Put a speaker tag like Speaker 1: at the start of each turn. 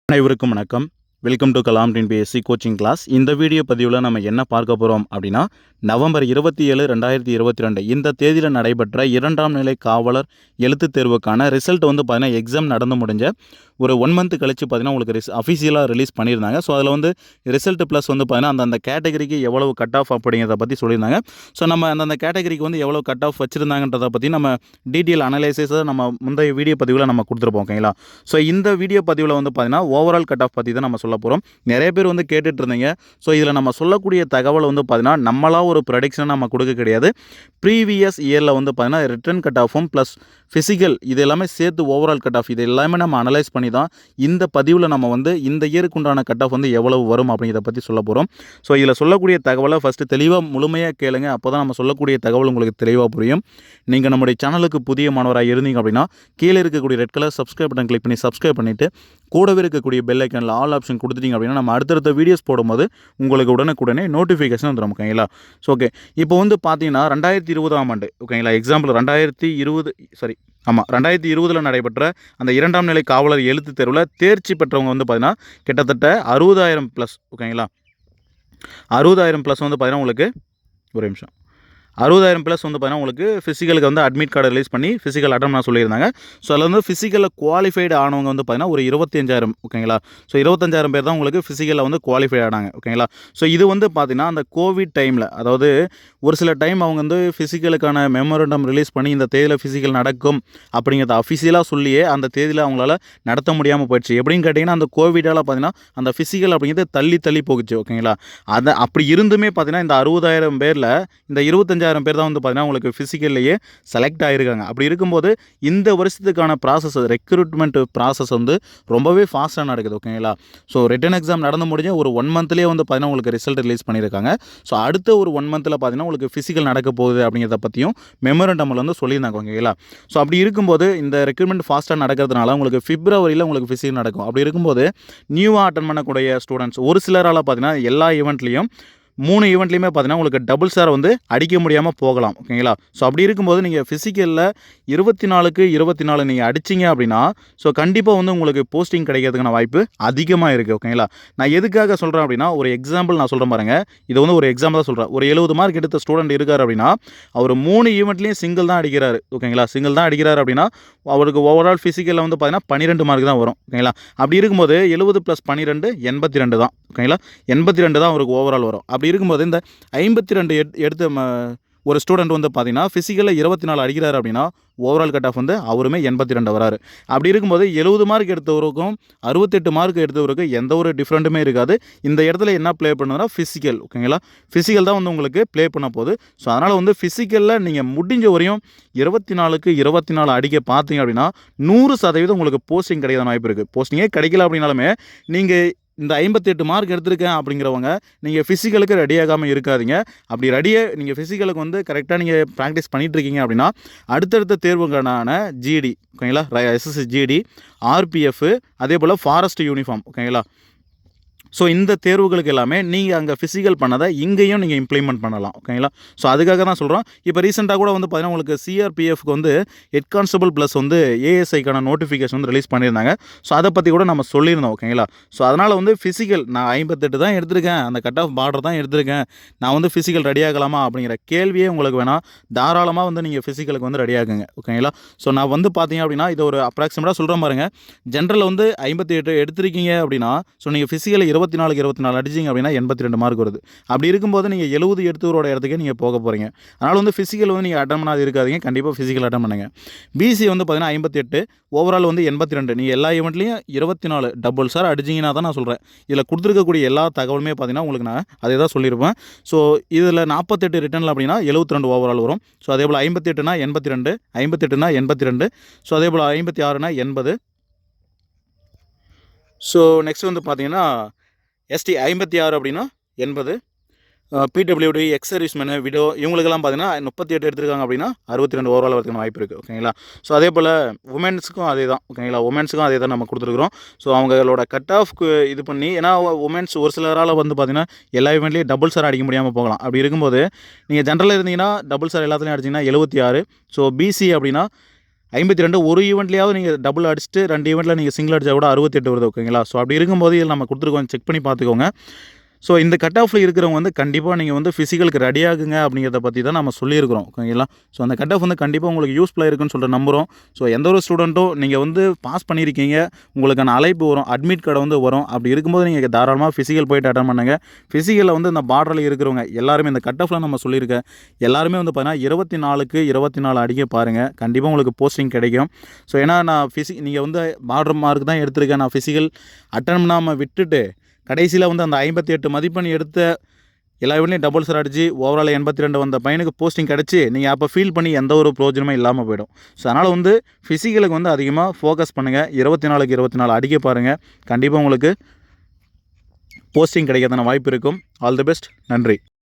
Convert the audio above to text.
Speaker 1: அனைவருக்கும் வணக்கம். Welcome to Kalam TNPSC coaching class. இந்த வீடியோ பதிவில் நம்ம என்ன பார்க்க போகிறோம் அப்படின்னா, நவம்பர் 27, 2022 இந்த தேதியில் நடைபெற்ற 2ஆம் நிலை காவலர் எழுத்துத் தேர்வுக்கான ரிசல்ட் பார்த்தீங்கன்னா எக்ஸாம் நடந்து முடிஞ்ச ஒரு 1 மந்த் கழிச்சு பார்த்தீங்கன்னா உங்களுக்கு அஃபிஷியலாக ரிலீஸ் பண்ணியிருந்தாங்க. ஸோ அதில் ரிசல்ட் ப்ளஸ் பார்த்தீங்கன்னா அந்தந்த கேட்டகரிக்கு எவ்வளவு கட் ஆஃப் அப்படிங்கிறத பற்றி சொல்லியிருந்தாங்க. ஸோ நம்ம அந்தந்த கேட்டகரிக்கு எவ்வளோ கட் ஆஃப் வச்சுருந்தாங்கன்றதை பற்றி நம்ம டீட்டெயில் அனலைசிஸை நம்ம முந்தைய வீடியோ பதிவில் நம்ம கொடுத்துருப்போம். ஓகேங்களா? ஸோ இந்த வீடியோ பதிவில் பார்த்தீங்கன்னா ஓவரால் கட் ஆஃப் பற்றி தான் நம்ம சொல்ல போகிறோம். நிறைய பேர் கேட்டுட்டு இருந்தீங்க. ஸோ இதில் நம்ம சொல்லக்கூடிய தகவல் பார்த்தீங்கன்னா நம்மளாக ஒரு ப்ரெடிக்ஷன் நம்ம கொடுக்க கிடையாது. ப்ரீவியஸ் இயரில் பார்த்தீங்கன்னா ரிட்டன் கட் ஆஃபும் ப்ளஸ் ஃபிசிக்கல் இது எல்லாமே சேர்த்து ஓவரால் கட் ஆஃப் இது எல்லாமே நம்ம அனலைஸ் பண்ணி தான் இந்த பதிவில் நம்ம இந்த இயருக்கு உண்டான கட் ஆஃப் எவ்வளவு வரும் அப்படிங்கிறத பற்றி சொல்ல போகிறோம். ஸோ இதில் சொல்லக்கூடிய தகவலை ஃபஸ்ட்டு தெளிவாக முழுமையாக கேளுங்க. அப்போ தான் நம்ம சொல்லக்கூடிய தகவல் உங்களுக்கு தெளிவாக புரியும். நீங்கள் நம்முடைய சேனலுக்கு புதிய மாணவராக இருந்தீங்க அப்படின்னா கீழே இருக்கக்கூடிய red colour subscribe button click பண்ணி சப்ஸ்கிரைப் பண்ணிவிட்டு கூடவே இருக்கக்கூடிய பெல் ஐக்கனில் ஆல் ஆப்ஷன் கொடுத்துட்டீங்க அப்படின்னா நம்ம அடுத்தடுத்த வீடியோஸ் போடும்போது உங்களுக்கு உடனே நோட்டிஃபிகேஷன் வந்துடும். ஓகேங்களா? ஸோ ஓகே, இப்போ பார்த்தீங்கன்னா 2020ஆம் ஆண்டு ஓகேங்களா, எக்ஸாம்பிள் 2020 நடைபெற்ற அந்த 2ஆம் நிலை காவலர் எழுத்து தேர்வில் தேர்ச்சி பெற்றவங்க பார்த்தீங்கன்னா கிட்டத்தட்ட 60,000 ப்ளஸ். ஓகேங்களா? 60,000 ப்ளஸ் பார்த்தீங்கன்னா உங்களுக்கு ஒரு நிமிஷம் 60,000 ப்ளஸ் பார்த்தீங்கன்னா உங்களுக்கு ஃபிசிக்கலுக்கு அட்மிட் கார்டு ரிலீஸ் பண்ணி ஃபிசிக்கல் அட்டம் நான் சொல்லியிருந்தாங்க. ஸோ அதில் ஃபிசிக்கலில் குவாலிஃபைடு ஆனவங்க பார்த்தீங்கன்னா ஒரு 25,000. ஓகேங்களா? ஸோ 25,000 பேர் தான் உங்களுக்கு ஃபிசிக்கலில் குவாலிஃபை ஆனாங்க. ஓகேங்களா? ஸோ இது பார்த்தீங்கன்னா அந்த கோவிட் டைமில், அதாவது ஒரு சில டைம் அவங்க ஃபிசிக்கலுக்கான மெமரண்டம் ரிலீஸ் பண்ணி இந்த தேதியில் ஃபிசிக்கல் நடக்கும் அப்படிங்கிறத அஃபிஷியலாக சொல்லியே அந்த தேதியில் அவங்களால நடத்த முடியாமல் போயிடுச்சு. எப்படின்னு கேட்டிங்கன்னா அந்த கோவிடால் பார்த்தீங்கன்னா அந்த ஃபிசிக்கல் அப்படிங்கிறது தள்ளி போகுச்சு. ஓகேங்களா? அதை அப்படி இருந்துமே பார்த்தீங்கன்னா இந்த 60,000 பேரில் இந்த 25,000 பேர் தான் பார்த்தீங்கன்னா உங்களுக்கு ஃபிசிக்கல்லையே செலக்ட் ஆகிருக்காங்க. அப்படி இருக்கும்போது இந்த வருஷத்துக்கான ப்ராசஸ் ரெக்ரூட்மெண்ட் ப்ராசஸ் ரொம்பவே ஃபாஸ்ட்டாக நடக்குது. ஓகேங்களா? ஸோ ரிட்டன் எக்ஸாம் நடந்து முடிஞ்ச ஒரு 1 மந்த்லேயே பார்த்தீங்கன்னா உங்களுக்கு ரிசல்ட் ரிலீஸ் பண்ணியிருக்காங்க. ஸோ அடுத்த ஒரு 1 மந்தில் பார்த்தீங்கன்னா உங்களுக்கு ஃபிசிக்கல் நடக்க போகுது அப்படிங்கிறத பற்றியும் மெமரண்டமில் சொல்லியிருந்தாங்க. ஓகேங்களா? ஸோ அப்படி இருக்கும்போது இந்த ரெக்ரூட்மெண்ட் ஃபாஸ்ட்டாக நடக்கிறதுனால உங்களுக்கு பிப்ரவரியில் உங்களுக்கு ஃபிசிக்கல் நடக்கும். அப்படி இருக்கும்போது நியூவாக அட்டன் பண்ணக்கூடிய ஸ்டூடெண்ட்ஸ் ஒரு சிலரால் பார்த்தீங்கன்னா எல்லா ஈவெண்ட்லேயும் 3 ஈவெண்ட்லேயுமே பார்த்தீங்கன்னா உங்களுக்கு டபுள் ஸ்டார் அடிக்க முடியாமல் போகலாம். ஓகேங்களா? ஸோ அப்படி இருக்கும்போது நீங்கள் ஃபிசிக்கலில் 24க்கு 24 நீங்கள் அடிச்சிங்க அப்படின்னா ஸோ கண்டிப்பாக உங்களுக்கு போஸ்டிங் கிடைக்கிறதுக்கான வாய்ப்பு அதிகமாக இருக்குது. ஓகேங்களா? நான் எதுக்காக சொல்கிறேன் அப்படின்னா ஒரு எக்ஸாம்பிள் நான் சொல்கிறேன் பாருங்க. இது ஒரு எக்ஸாம்பிள் தான் சொல்கிறேன். ஒரு 70 மார்க் எடுத்த ஸ்டூடெண்ட் இருக்கார் அப்படின்னா அவர் 3 ஈவெண்ட்லேயும் சிங்கிள் தான் அடிக்கிறாரு. ஓகேங்களா? சிங்கிள் தான் அடிக்கிறாரு அப்படின்னா அவருக்கு ஓவரால் ஃபிசிக்கலில் பார்த்தீங்கன்னா 12 மார்க் தான் வரும். ஓகேங்களா? அப்படி இருக்கும்போது 70 + 12 82 தான். ஓகேங்களா? 82 தான் அவருக்கு ஓவரால் வரும். அப்படி இருக்கும்போது இந்த 52 எடுத்த ஒரு ஸ்டூடெண்ட் பார்த்தீங்கன்னா ஃபிசிக்கலில் 24 அடிக்கிறாரு அப்படின்னா ஓவரால் கட் ஆஃப் அவருமே 82 வராரு. அப்படி இருக்கும்போது 70 மார்க் எடுத்தவருக்கும் 68 மார்க் எடுத்தவருக்கும் எந்த ஒரு டிஃப்ரெண்ட்டுமே இருக்காது. இந்த இடத்துல என்ன ப்ளே பண்ணுறதுனா ஃபிசிக்கல். ஓகேங்களா? ஃபிசிக்கல் தான் உங்களுக்கு ப்ளே பண்ண போகுது. ஸோ அதனால் ஃபிசிக்கலில் நீங்கள் முடிஞ்ச வரையும் 24க்கு 24 அடிக்க பார்த்தீங்க அப்படின்னா 100% உங்களுக்கு போஸ்டிங் கிடைக்காத வாய்ப்பு இருக்குது. போஸ்டிங்கே கிடைக்கல அப்படின்னாலுமே நீங்கள் இந்த 58 மார்க் எடுத்திருக்கேன் அப்படிங்கிறவங்க நீங்கள் ஃபிசிக்கலுக்கு ரெடியாகாமல் இருக்காதீங்க. அப்படி நீங்கள் ஃபிசிக்கலுக்கு கரெக்டாக நீங்கள் ப்ராக்டிஸ் பண்ணிகிட்ருக்கீங்க அப்படின்னா அடுத்தடுத்த தேர்வுக்கான ஜிடி, ஓகேங்களா, எஸ்எஸ்சி ஜிடி, ஆர்பிஎஃப், அதே போல் ஃபாரஸ்ட் யூனிஃபார்ம், ஓகேங்களா, ஸோ இந்த தேர்வுகளுக்கு எல்லாமே நீங்கள் அங்கே ஃபிசிக்கல் பண்ணதை இங்கேயும் நீங்கள் இம்ப்ளிமெண்ட் பண்ணலாம். ஓகேங்களா? ஸோ அதுக்காக தான் சொல்கிறோம். இப்போ ரீசெண்டாக கூட பார்த்தீங்கன்னா உங்களுக்கு சிஆர்பிஎஃப்க்கு ஹெட் கான்ஸ்டபிள் ப்ளஸ் ஏஎஸ்ஐக்கான நோட்டிஃபிகேஷன் ரிலீஸ் பண்ணியிருந்தாங்க. ஸோ அதை பற்றி கூட நம்ம சொல்லியிருந்தோம். ஓகேங்களா? ஸோ அதனால் ஃபிசிக்கல் நான் 58 தான் எடுத்திருக்கேன், அந்த கட் ஆஃப் பார்டர் தான் எடுத்திருக்கேன், நான் ஃபிசிக்கல் ரெடியாகலாமா அப்படிங்கிற கேள்வியே உங்களுக்கு வேணாம். தாராளமாக நீங்கள் ஃபிசிக்கலுக்கு ரெடியாகுங்க. ஓகேங்களா? ஸோ நான் பார்த்தீங்க அப்படின்னா இது ஒரு அப்ராக்சிமேட்டாக சொல்கிறேன் பாருங்க. ஜென்ரலில் 58 எடுத்திருக்கீங்க அப்படின்னா ஸோ நீங்கள் ஃபிசிக்கல் 24க்கு 24 அடிச்சிங்க அப்படின்னா 82 மார்க் வருது. அப்படி இருக்கும்போது நீங்கள் 70 எடுத்தவரோட இடத்துக்கு நீங்கள் போக போகிறீங்க. அதனால் ஃபிசிக்கல் நீங்கள் அட்டன் பண்ணாது இருக்காதீங்க. கண்டிப்பாக ஃபிசிக்கல் அட்டன் பண்ணுங்க. பிசி பார்த்தீங்கன்னா 58, ஓவரால் 82. நீங்கள் எல்லா ஈவெண்ட்லேயும் 24 டபுள் ஸ்டார் அடிச்சிங்கன்னா தான் நான் சொல்கிறேன். இதில் கொடுத்துருக்கக்கூடிய எல்லா தகவலுமே பார்த்தீங்கன்னா உங்களுக்கு நான் அதே தான் சொல்லியிருப்பேன். ஸோ இதில் 48 ரிட்டனில் அப்படின்னா 72 ஓவரால் வரும். ஸோ அதே போல் 58னா 82, 58னா 82, ஸோ அதே போல் 56னா 80. ஸோ நெக்ஸ்ட் பார்த்தீங்கன்னா எஸ்டி 56 அப்படின்னா 80, பிடபிள்யூடி, எக்ஸ் சர்வீஸ்மேனு, விடோ இவங்களுக்கெல்லாம் பார்த்தீங்கன்னா 38 எடுத்திருக்காங்க அப்படின்னா 62 ஓவரால் வரதுக்கான வாய்ப்பு இருக்குது. ஓகேங்களா? ஸோ அதே போல் உமன்ஸுக்கும் அதே தான். ஓகேங்களா? உமன்ஸுக்கும் அதே தான் நம்ம கொடுத்துருக்குறோம். ஸோ அவங்களோட கட் ஆஃப்க்கு இது பண்ணி, ஏன்னா உமன்ஸ் ஒரு சிலரால் பார்த்தீங்கன்னா எல்லா ஈவெண்ட்லேயும் டபுள் ஸ்டார் அடிக்க முடியாமல் போகலாம். அப்படி இருக்கும்போது நீங்கள் ஜென்ரலாக இருந்தீங்கன்னா டபுள் ஸ்டார் எல்லாத்துலேயும் அடிச்சிங்கன்னா 76. ஸோ பிசி அப்படின்னா 52 ஒரு ஈவெண்ட்லேயாவது நீங்கள் டபுள் அடிச்சுட்டு 2 ஈவெண்ட்டில் நீங்கள் சிங்கிள் அடிச்சா கூட 68 வருது ஓகேங்களா. ஸோ அப்படி இருக்கும்போது இதில் நம்ம கொடுத்துருக்கோம், செக் பண்ணி பார்த்துக்கோங்க. ஸோ இந்த கட் ஆஃபில் இருக்கிறவங்க வந்து கண்டிப்பாக நீங்கள் வந்து ஃபிசிக்கலுக்கு ரெடி ஆகுங்க அப்படிங்கிறத பற்றி தான் நம்ம சொல்லியிருக்கிறோம் ஓகேங்களா. ஸோ அந்த கட் ஆஃப் வந்து கண்டிப்பாக உங்களுக்கு யூஸ்ஃபுல்லாக இருக்குன்னு சொல்லிட்டு நம்புகிறோம். ஸோ எந்த ஒரு ஸ்டூடெண்ட்டும் நீங்கள் வந்து பாஸ் பண்ணியிருக்கீங்க, உங்களுக்கான அழைப்பு வரும், அட்மிட் கார்டு வந்து வரும். அப்படி இருக்கும்போது நீங்கள் தாராளமாக ஃபிசிக்கல் போய்ட்டு அட்டன் பண்ணுங்கள். ஃபிசிக்கலில் வந்து இந்த பார்டரில் இருக்கிறவங்க எல்லாருமே இந்த கட் ஆஃபில் நம்ம சொல்லியிருக்கேன் எல்லாருமே வந்து பார்த்தீங்கன்னா 24க்கு 24 அடிக்க பாருங்கள், கண்டிப்பாக உங்களுக்கு போஸ்டிங் கிடைக்கும். ஸோ ஏன்னா நான் நீங்கள் வந்து பார்டர் மார்க் தான் எடுத்திருக்கேன், நான் ஃபிசிக்கல் அட்டன் பண்ணாமல் விட்டுட்டு கடைசியில் வந்து அந்த 58 மதிப்பெண் எடுத்த எல்லா வீட்லையும் டபுள் சார் அடிச்சு ஓவரால் 82 வந்த பையனுக்கு போஸ்டிங் கிடச்சி நீங்கள் அப்போ ஃபீல் பண்ணி எந்த ஒரு ப்ரோஜனமும் இல்லாமல் போயிடும். ஸோ அதனால் வந்து ஃபிசிக்கலுக்கு வந்து அதிகமாக ஃபோக்கஸ் பண்ணுங்கள். 24க்கு 24 அடிக்க பாருங்கள், கண்டிப்பாக உங்களுக்கு போஸ்டிங் கிடைக்கிறதான வாய்ப்பு இருக்கும். All the best. நன்றி.